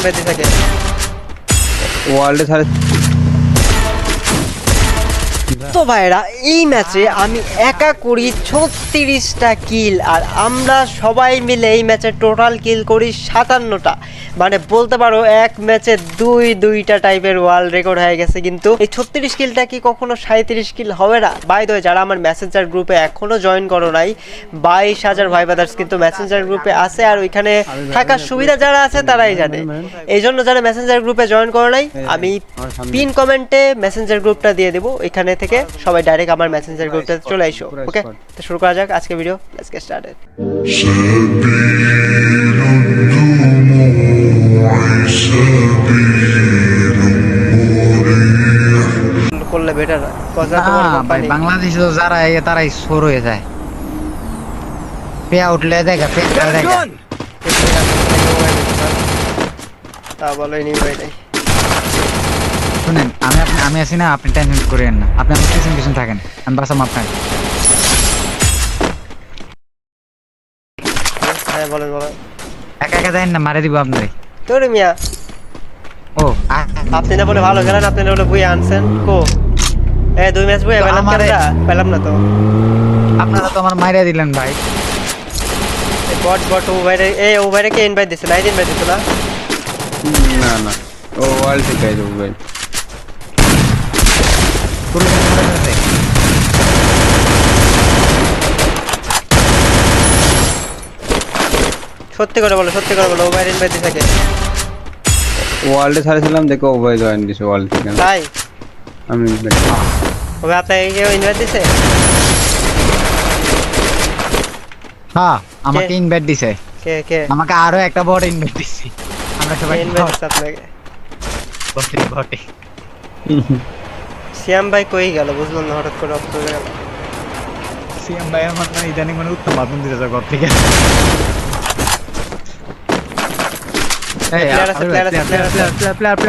বেঁধে থাকে ওয়ার্ল্ডে সাড়ে তো ভাইরা এই ম্যাচে আমি একা করি 36টা কিল আর আমরা সবাই মিলে এই ম্যাচে টোটাল কিল করি 57টা মানে বলতে পারো এক ম্যাচে দুইটা টাইপের ওয়ার্ল্ড রেকর্ড হয়ে গেছে কিন্তু এই 36 কিলটা কি কখনো 37 কিল হবে না বাই দ্য ওয়ে যারা আমার মেসেঞ্জার গ্রুপে এখনো জয়েন করো নাই 22,000 ভাই ব্রাদার্স কিন্তু মেসেঞ্জার গ্রুপে আছে আর ওইখানে থাকার সুবিধা যারা আছে তারাই জানে এই জন্য যারা মেসেঞ্জার গ্রুপে জয়েন করো নাই আমি পিন কমেন্টে মেসেঞ্জার গ্রুপটা দিয়ে দেবো এখানে থেকে সবাই ডাইরেক্ট আমার মেসেঞ্জার গ্রুপটাতে চলে আইসো ওকে তো শুরু করা যাক আজকে ভিডিও লেটস গেট স্টার্টেড করলে বেটার কথা তোমার কোম্পানি বাংলাদেশে তো যারা তারাই সর হয়ে যায় পে আউটলে দেখা পে দেখা তা বলো নি ভাই নাই শুনেন আমি আছি না আপনি টেনশন করেন না আপনি আমার পিছন থাকেন আমি বাসাম আপনাকে হ্যাঁ বলেন একা একা যাই না মারে দিব আপনারে তোরে মিয়া ও আপনি না বলে ভালো খেলেন আপনি না বলে বুই আনছেন কো এ 2 ম্যাচ বুই পেলাম কেনটা পেলাম না তো আপনারা তো আমার মাইরা দিলেন ভাই এই বট ও বাইরে কে ইনভাইট দিছে নাই ইনভাইট দিছ না না ও ওয়ার্ল্ড থেকে আইলো ভাই সত্যি করে বলো ও বাইরে ইনভাইট দিছে কে ওয়ার্ল্ডে ছাড়ছিলাম দেখো ও ভাই জয়েন দিছে ওয়ার্ল্ড থেকে তাই আমি ওকে আপনাকে কেউ ইনভাইট দিছে হ্যাঁ আমাকে ইনভাইট দিছে কে আমাকে আরো একটা বড় ইনভাইট দিছে আমরা সবাই ইনভাইট দিছে আপনাকে বটে শ্যাম ভাই কই গেল বুঝলাম না হঠাৎ করে অফ করে গেল সিএম ভাই আমার না ইদানিং মানে উত্তম মাধ্যম দিতে যায় ঘর থেকে প্লেয়ার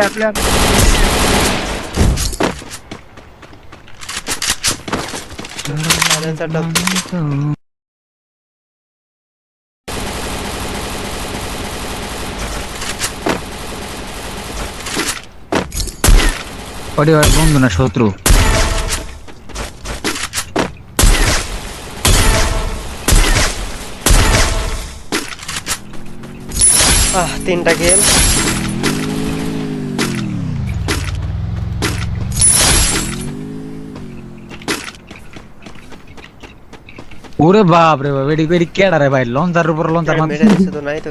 বন্ধু না শত্রু তিনটা গেম ওরে বাপ রে বাপ এডি কেডা রে ভাই লঞ্চার উপর লঞ্চার মেরে দিছে তো নাই তো